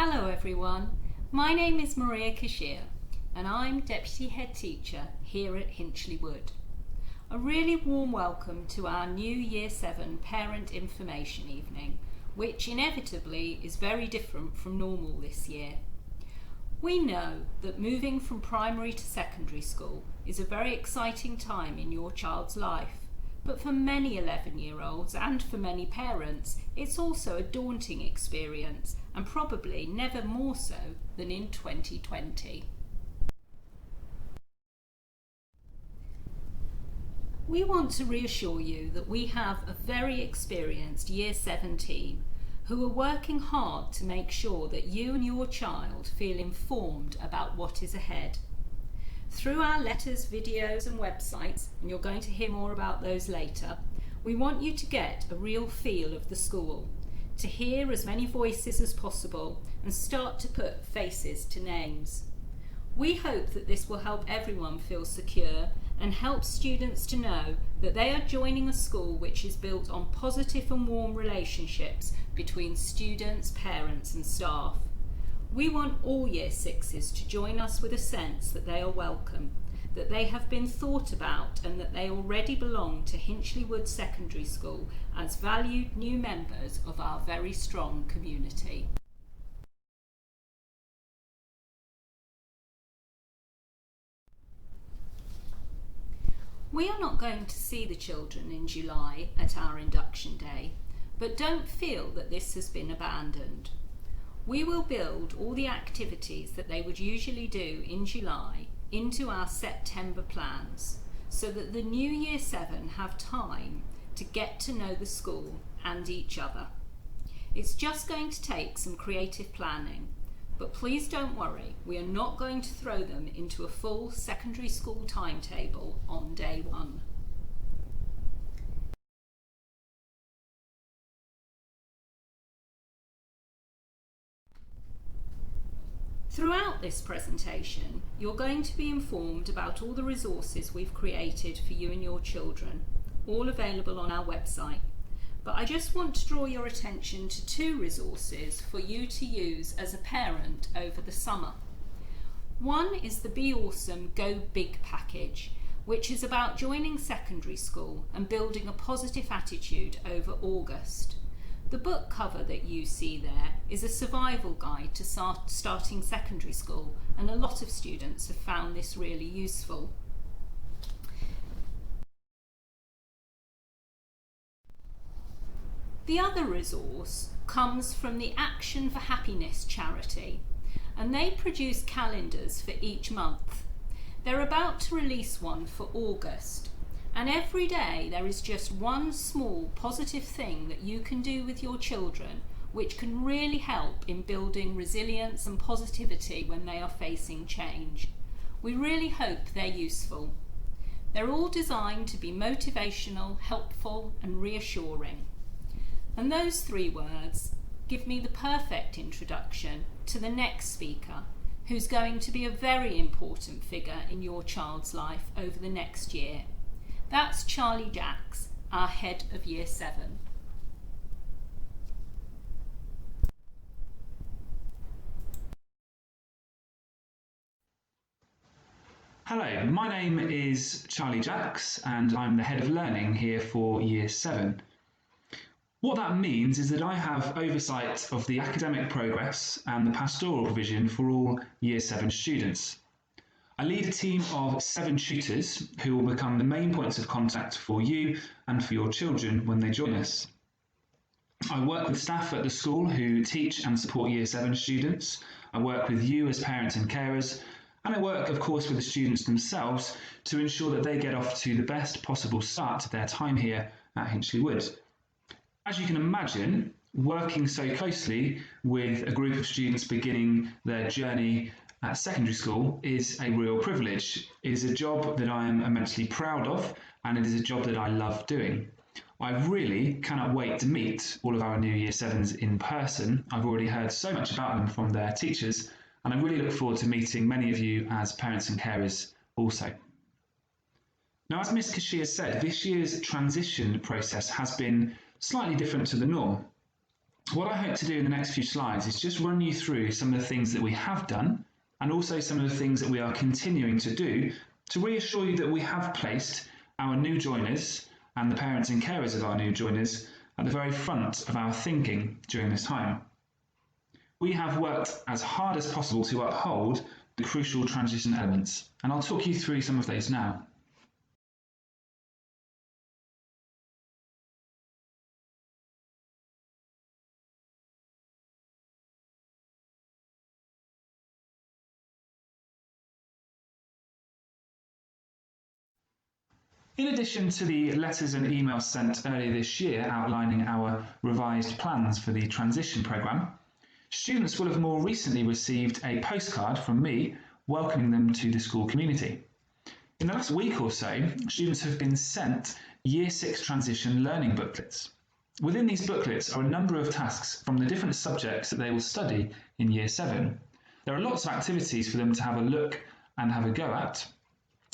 Hello everyone, my name is Ms Cachia and I'm Deputy Head Teacher here at Hinchley Wood. A really warm welcome to our new Year 7 Parent Information Evening, which inevitably is very different from normal this year. We know that moving from primary to secondary school is a very exciting time in your child's life. But for many 11-year-olds and for many parents, it's also a daunting experience, and probably never more so than in 2020. We want to reassure you that we have a very experienced Year 7 team who are working hard to make sure that you and your child feel informed about what is ahead. Through our letters, videos and websites, and you're going to hear more about those later, we want you to get a real feel of the school, to hear as many voices as possible and start to put faces to names. We hope that this will help everyone feel secure and help students to know that they are joining a school which is built on positive and warm relationships between students, parents and staff. We want all Year 6s to join us with a sense that they are welcome, that they have been thought about and that they already belong to Hinchley Wood Secondary School as valued new members of our very strong community. We are not going to see the children in July at our induction day, but don't feel that this has been abandoned. We will build all the activities that they would usually do in July into our September plans so that the new Year 7 have time to get to know the school and each other. It's just going to take some creative planning, but please don't worry, we are not going to throw them into a full secondary school timetable on day one. Throughout this presentation, you're going to be informed about all the resources we've created for you and your children, all available on our website. But I just want to draw your attention to two resources for you to use as a parent over the summer. One is the Be Awesome Go Big package, which is about joining secondary school and building a positive attitude over August. The book cover that you see there is a survival guide to starting secondary school, and a lot of students have found this really useful. The other resource comes from the Action for Happiness charity, and they produce calendars for each month. They're about to release one for August. And every day there is just one small positive thing that you can do with your children which can really help in building resilience and positivity when they are facing change. We really hope they're useful. They're all designed to be motivational, helpful and reassuring. And those three words give me the perfect introduction to the next speaker, who's going to be a very important figure in your child's life over the next year. That's Charlie Jacks, our head of Year 7. Hello, my name is Charlie Jacks and I'm the head of learning here for Year 7. What that means is that I have oversight of the academic progress and the pastoral provision for all Year 7 students. I lead a team of 7 tutors who will become the main points of contact for you and for your children when they join us. I work with staff at the school who teach and support Year 7 students. I work with you as parents and carers, and I work of course with the students themselves to ensure that they get off to the best possible start to their time here at Hinchley Wood. As you can imagine, working so closely with a group of students beginning their journey at secondary school is a real privilege. It is a job that I am immensely proud of, and it is a job that I love doing. I really cannot wait to meet all of our new Year 7s in person. I've already heard so much about them from their teachers, and I really look forward to meeting many of you as parents and carers also. Now, as Ms Cachia said, this year's transition process has been slightly different to the norm. What I hope to do in the next few slides is just run you through some of the things that we have done and also some of the things that we are continuing to do to reassure you that we have placed our new joiners and the parents and carers of our new joiners at the very front of our thinking during this time. We have worked as hard as possible to uphold the crucial transition elements, and I'll talk you through some of those now. In addition to the letters and emails sent earlier this year outlining our revised plans for the transition programme, students will have more recently received a postcard from me welcoming them to the school community. In the last week or so, students have been sent Year 6 transition learning booklets. Within these booklets are a number of tasks from the different subjects that they will study in Year 7. There are lots of activities for them to have a look and have a go at.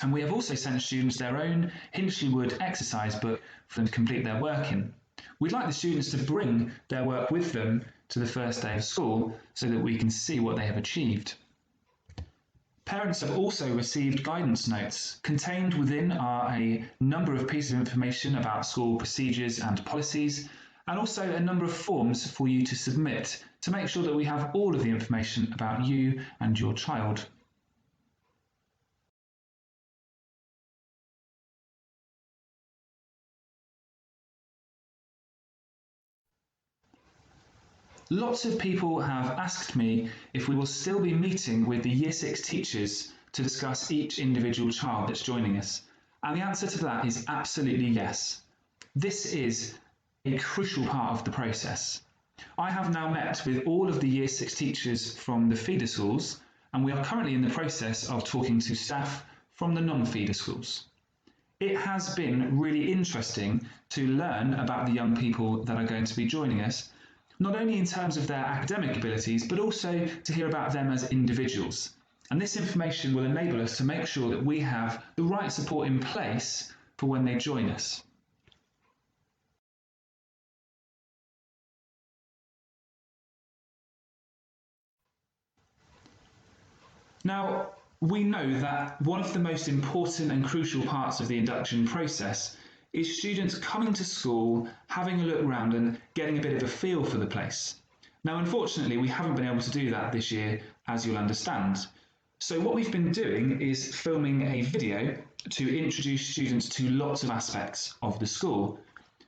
And we have also sent students their own Hinchley Wood exercise book for them to complete their work in. We'd like the students to bring their work with them to the first day of school so that we can see what they have achieved. Parents have also received guidance notes. Contained within are a number of pieces of information about school procedures and policies, and also a number of forms for you to submit to make sure that we have all of the information about you and your child. Lots of people have asked me if we will still be meeting with the Year 6 teachers to discuss each individual child that's joining us. And the answer to that is absolutely yes. This is a crucial part of the process. I have now met with all of the Year 6 teachers from the feeder schools, and we are currently in the process of talking to staff from the non-feeder schools. It has been really interesting to learn about the young people that are going to be joining us, not only in terms of their academic abilities, but also to hear about them as individuals. And this information will enable us to make sure that we have the right support in place for when they join us. Now, we know that one of the most important and crucial parts of the induction process is students coming to school, having a look around and getting a bit of a feel for the place. Now, unfortunately, we haven't been able to do that this year, as you'll understand. So what we've been doing is filming a video to introduce students to lots of aspects of the school.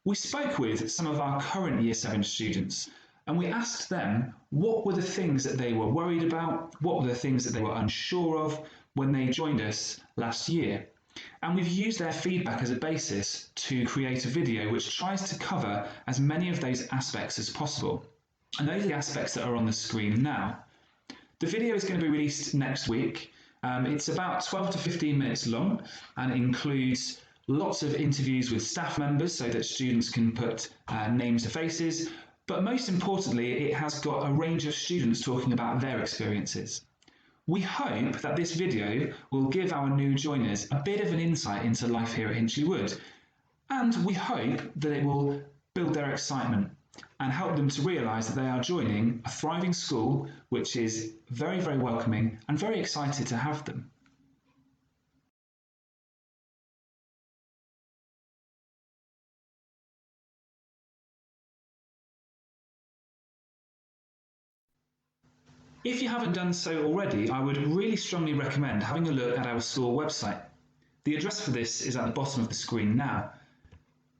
We spoke with some of our current Year 7 students, and we asked them what were the things that they were worried about, what were the things that they were unsure of when they joined us last year. And we've used their feedback as a basis to create a video which tries to cover as many of those aspects as possible. And those are the aspects that are on the screen now. The video is going to be released next week. It's about 12 to 15 minutes long and it includes lots of interviews with staff members so that students can put names to faces. But most importantly, it has got a range of students talking about their experiences. We hope that this video will give our new joiners a bit of an insight into life here at Hinchley Wood, and we hope that it will build their excitement and help them to realise that they are joining a thriving school which is very, very welcoming and very excited to have them. If you haven't done so already, I would really strongly recommend having a look at our school website. The address for this is at the bottom of the screen now.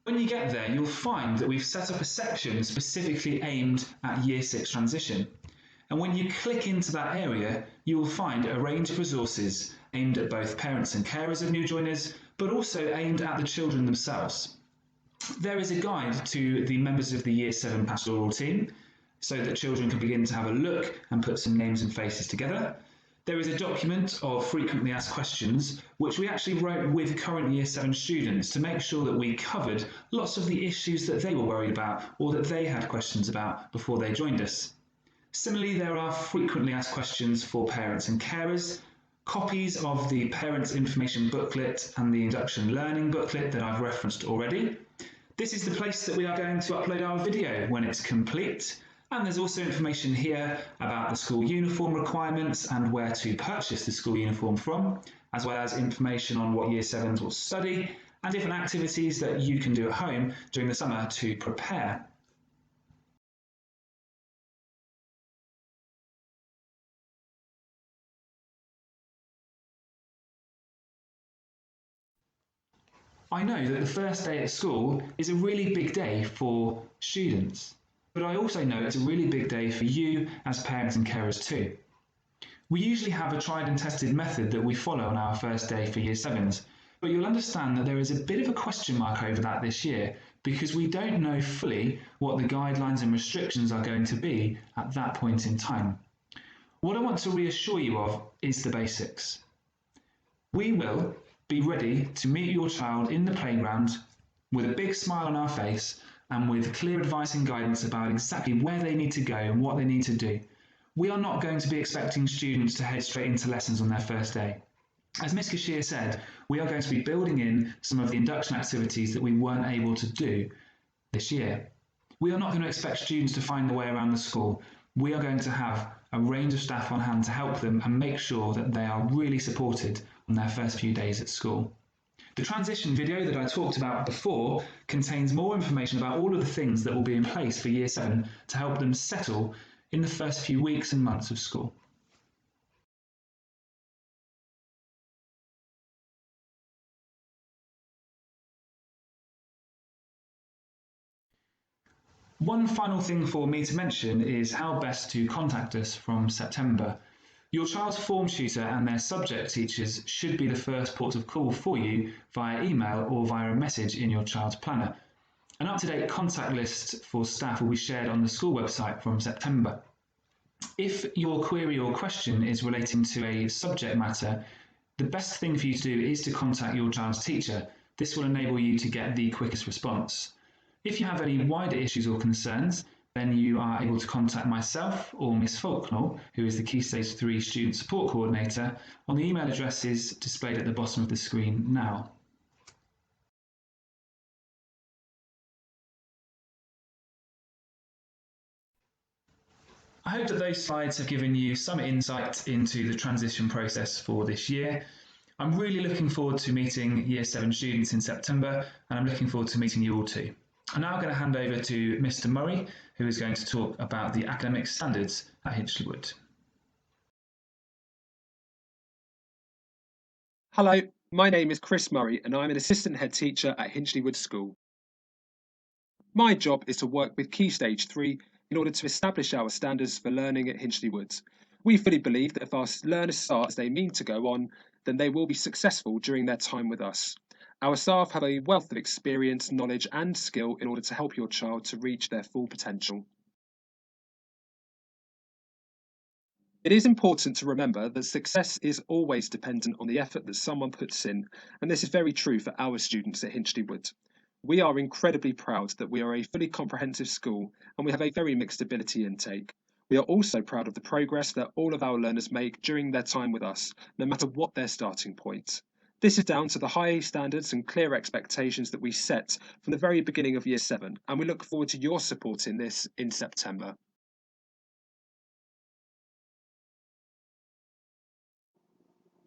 When you get there, you'll find that we've set up a section specifically aimed at Year 6 transition. And when you click into that area, you will find a range of resources aimed at both parents and carers of new joiners, but also aimed at the children themselves. There is a guide to the members of the Year 7 pastoral team, so that children can begin to have a look and put some names and faces together. There is a document of frequently asked questions, which we actually wrote with current Year 7 students to make sure that we covered lots of the issues that they were worried about or that they had questions about before they joined us. Similarly, there are frequently asked questions for parents and carers, copies of the Parents Information Booklet and the Induction Learning Booklet that I've referenced already. This is the place that we are going to upload our video when it's complete. And there's also information here about the school uniform requirements and where to purchase the school uniform from, as well as information on what Year 7s will study and different activities that you can do at home during the summer to prepare. I know that the first day at school is a really big day for students, but I also know it's a really big day for you as parents and carers too. We usually have a tried and tested method that we follow on our first day for Year 7s, but you'll understand that there is a bit of a question mark over that this year because we don't know fully what the guidelines and restrictions are going to be at that point in time. What I want to reassure you of is the basics. We will be ready to meet your child in the playground with a big smile on our face and with clear advice and guidance about exactly where they need to go and what they need to do. We are not going to be expecting students to head straight into lessons on their first day. As Ms Cachia said, we are going to be building in some of the induction activities that we weren't able to do this year. We are not going to expect students to find their way around the school. We are going to have a range of staff on hand to help them and make sure that they are really supported on their first few days at school. The transition video that I talked about before contains more information about all of the things that will be in place for Year 7 to help them settle in the first few weeks and months of school. One final thing for me to mention is how best to contact us from September. Your child's form tutor and their subject teachers should be the first port of call for you via email or via a message in your child's planner. An up-to-date contact list for staff will be shared on the school website from September. If your query or question is relating to a subject matter, the best thing for you to do is to contact your child's teacher. This will enable you to get the quickest response. If you have any wider issues or concerns, then you are able to contact myself or Ms Faulknall, who is the Key Stage 3 Student Support Coordinator, on the email addresses displayed at the bottom of the screen now. I hope that those slides have given you some insight into the transition process for this year. I'm really looking forward to meeting Year 7 students in September, and I'm looking forward to meeting you all too. I'm now going to hand over to Mr Murray, who is going to talk about the academic standards at Hinchley Wood. Hello, my name is Chris Murray and I'm an assistant head teacher at Hinchley Wood School. My job is to work with Key Stage 3 in order to establish our standards for learning at Hinchley Wood. We fully believe that if our learners start as they mean to go on, then they will be successful during their time with us. Our staff have a wealth of experience, knowledge and skill in order to help your child to reach their full potential. It is important to remember that success is always dependent on the effort that someone puts in, and this is very true for our students at Hinchley Wood. We are incredibly proud that we are a fully comprehensive school and we have a very mixed ability intake. We are also proud of the progress that all of our learners make during their time with us, no matter what their starting point. This is down to the high standards and clear expectations that we set from the very beginning of Year 7, and we look forward to your support in this in September.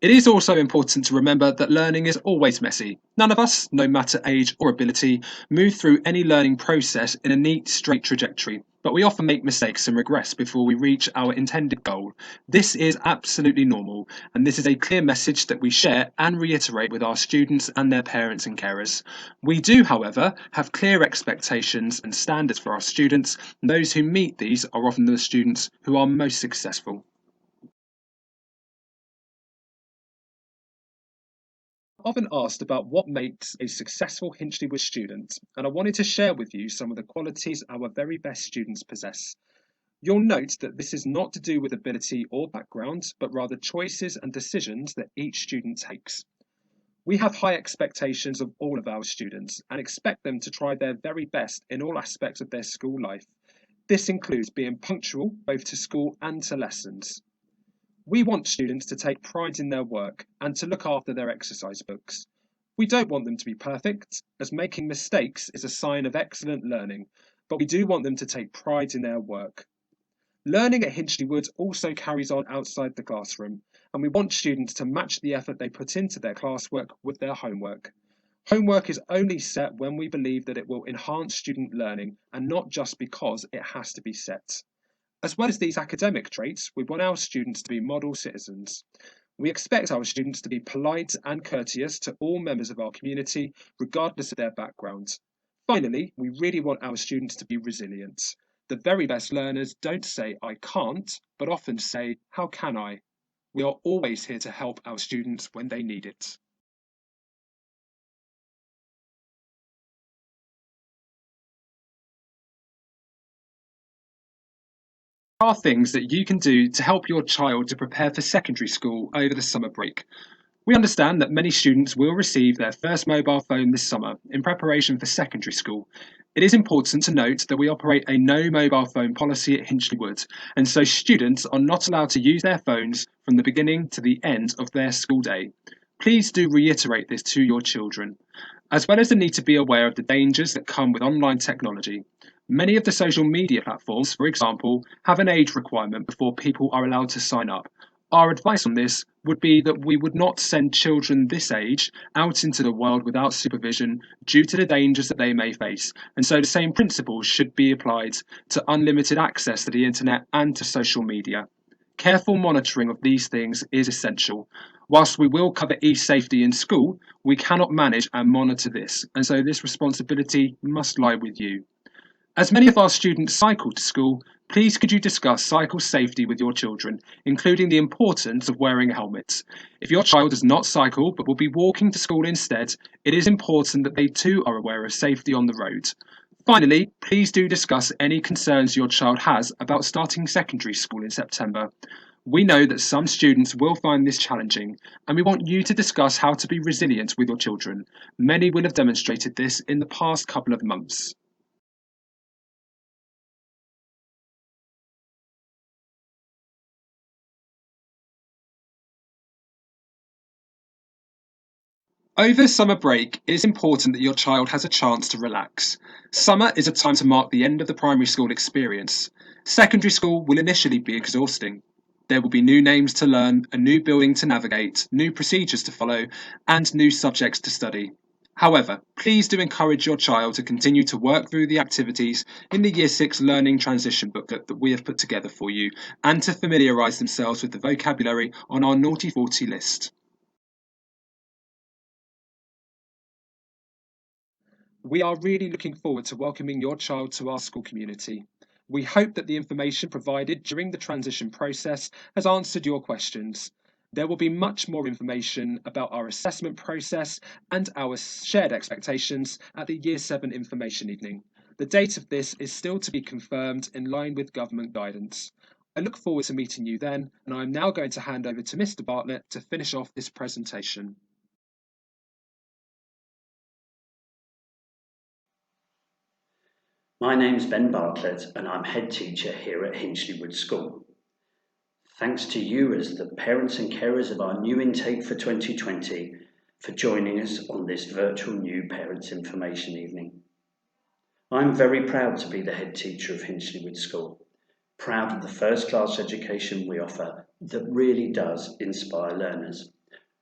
It is also important to remember that learning is always messy. None of us, no matter age or ability, move through any learning process in a neat, straight trajectory, but we often make mistakes and regress before we reach our intended goal. This is absolutely normal, and this is a clear message that we share and reiterate with our students and their parents and carers. We do, however, have clear expectations and standards for our students, and those who meet these are often the students who are most successful. Often asked about what makes a successful Hinchley Wood student, and I wanted to share with you some of the qualities our very best students possess. You'll note that this is not to do with ability or background, but rather choices and decisions that each student takes. We have high expectations of all of our students and expect them to try their very best in all aspects of their school life. This includes being punctual both to school and to lessons. We want students to take pride in their work and to look after their exercise books. We don't want them to be perfect, as making mistakes is a sign of excellent learning, but we do want them to take pride in their work. Learning at Hinchley Wood also carries on outside the classroom, and we want students to match the effort they put into their classwork with their homework. Homework is only set when we believe that it will enhance student learning and not just because it has to be set. As well as these academic traits, we want our students to be model citizens. We expect our students to be polite and courteous to all members of our community, regardless of their background. Finally, we really want our students to be resilient. The very best learners don't say, "I can't," but often say, "How can I?" We are always here to help our students when they need it. Are things that you can do to help your child to prepare for secondary school over the summer break. We understand that many students will receive their first mobile phone this summer in preparation for secondary school. It is important to note that we operate a no mobile phone policy at Hinchley Wood, and so students are not allowed to use their phones from the beginning to the end of their school day. Please do reiterate this to your children, as well as the need to be aware of the dangers that come with online technology. Many of the social media platforms, for example, have an age requirement before people are allowed to sign up. Our advice on this would be that we would not send children this age out into the world without supervision due to the dangers that they may face. And so the same principles should be applied to unlimited access to the internet and to social media. Careful monitoring of these things is essential. Whilst we will cover e-safety in school, we cannot manage and monitor this, and so this responsibility must lie with you. As many of our students cycle to school, please could you discuss cycle safety with your children, including the importance of wearing helmets. If your child does not cycle but will be walking to school instead, it is important that they too are aware of safety on the road. Finally, please do discuss any concerns your child has about starting secondary school in September. We know that some students will find this challenging, and we want you to discuss how to be resilient with your children. Many will have demonstrated this in the past couple of months. Over summer break, it is important that your child has a chance to relax. Summer is a time to mark the end of the primary school experience. Secondary school will initially be exhausting. There will be new names to learn, a new building to navigate, new procedures to follow, and new subjects to study. However, please do encourage your child to continue to work through the activities in the Year 6 Learning Transition booklet that we have put together for you, and to familiarise themselves with the vocabulary on our Naughty 40 list. We are really looking forward to welcoming your child to our school community. We hope that the information provided during the transition process has answered your questions. There will be much more information about our assessment process and our shared expectations at the Year 7 Information Evening. The date of this is still to be confirmed in line with government guidance. I look forward to meeting you then, and I am now going to hand over to Mr Bartlett to finish off this presentation. My name's Ms Bartlett and I'm head teacher here at Hinchley Wood School. Thanks to you as the parents and carers of our new intake for 2020 for joining us on this virtual new Parents Information Evening. I'm very proud to be the head teacher of Hinchley Wood School, proud of the first class education we offer that really does inspire learners.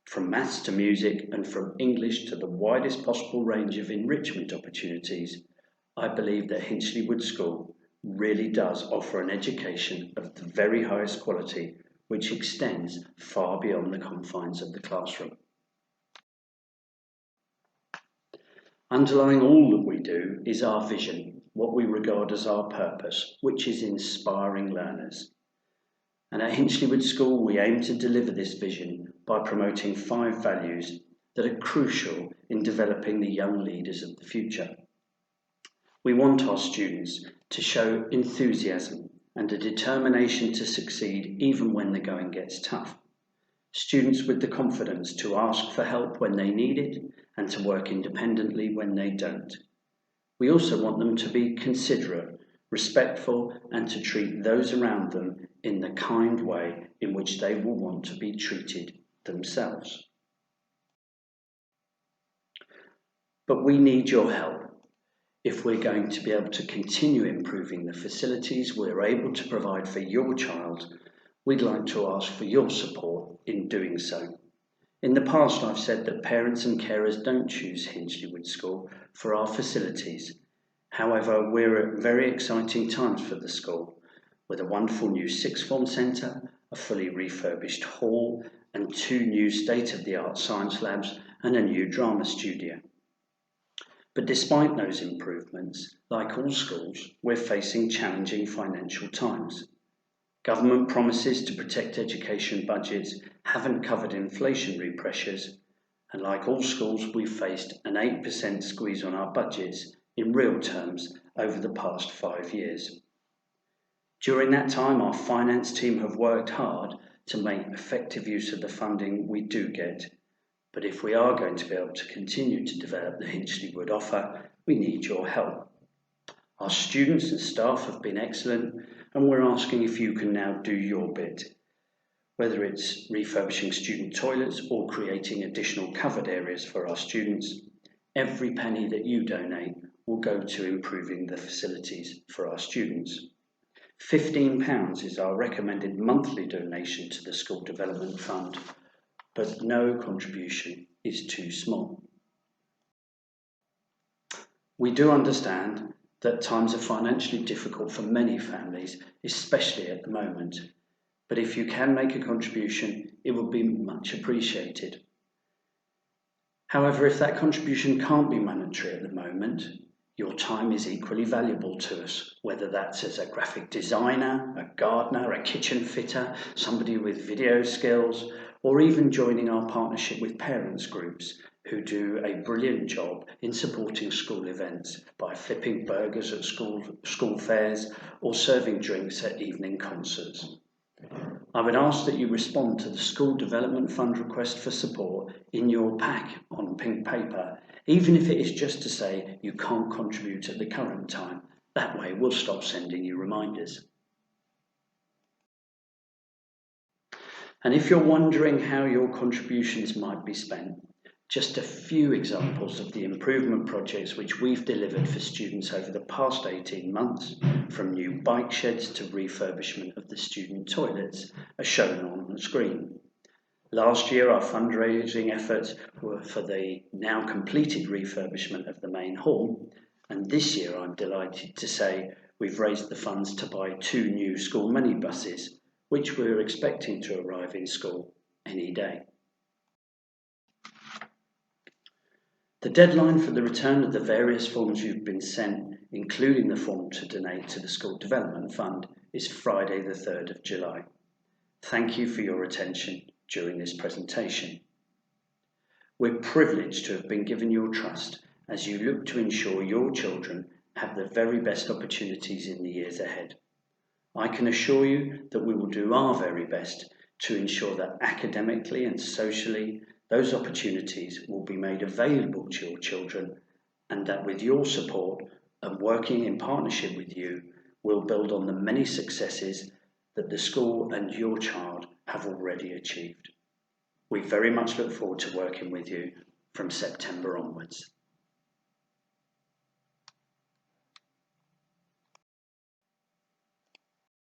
From maths to music and from English to the widest possible range of enrichment opportunities, I believe that Hinchley Wood School really does offer an education of the very highest quality which extends far beyond the confines of the classroom. Underlying all that we do is our vision, what we regard as our purpose, which is inspiring learners. And at Hinchley Wood School we aim to deliver this vision by promoting 5 values that are crucial in developing the young leaders of the future. We want our students to show enthusiasm and a determination to succeed even when the going gets tough. Students with the confidence to ask for help when they need it and to work independently when they don't. We also want them to be considerate, respectful, and to treat those around them in the kind way in which they will want to be treated themselves. But we need your help. if we're going to be able to continue improving the facilities we're able to provide for your child, we'd like to ask for your support in doing so. In the past, I've said that parents and carers don't choose Hinchley Wood School for our facilities. However, we're at very exciting times for the school, with a wonderful new sixth form centre, a fully refurbished hall, and 2 new state-of-the-art science labs and a new drama studio. But despite those improvements, like all schools, we're facing challenging financial times. Government promises to protect education budgets haven't covered inflationary pressures, and like all schools, we've faced an 8% squeeze on our budgets in real terms over the past 5 years. During that time, our finance team have worked hard to make effective use of the funding we do get. But if we are going to be able to continue to develop the Hinchley Wood offer, we need your help. Our students and staff have been excellent, and we're asking if you can now do your bit. Whether it's refurbishing student toilets or creating additional covered areas for our students, every penny that you donate will go to improving the facilities for our students. £15 is our recommended monthly donation to the School Development Fund, but no contribution is too small. We do understand that times are financially difficult for many families, especially at the moment, but if you can make a contribution, it would be much appreciated. However, if that contribution can't be monetary at the moment, your time is equally valuable to us, whether that's as a graphic designer, a gardener, a kitchen fitter, somebody with video skills, or even joining our partnership with parents groups who do a brilliant job in supporting school events by flipping burgers at school fairs or serving drinks at evening concerts. I would ask that you respond to the School Development Fund request for support in your pack on pink paper, even if it is just to say you can't contribute at the current time. That way we'll stop sending you reminders. And if you're wondering how your contributions might be spent, just a few examples of the improvement projects which we've delivered for students over the past 18 months, from new bike sheds to refurbishment of the student toilets, are shown on the screen. Last year, our fundraising efforts were for the now completed refurbishment of the main hall, and this year I'm delighted to say we've raised the funds to buy 2 new school minibuses, which we're expecting to arrive in school any day. The deadline for the return of the various forms you've been sent, including the form to donate to the School Development Fund, is Friday the 3rd of July. Thank you for your attention during this presentation. We're privileged to have been given your trust as you look to ensure your children have the very best opportunities in the years ahead. I can assure you that we will do our very best to ensure that academically and socially those opportunities will be made available to your children, and that with your support and working in partnership with you, we'll build on the many successes that the school and your child have already achieved. We very much look forward to working with you from September onwards.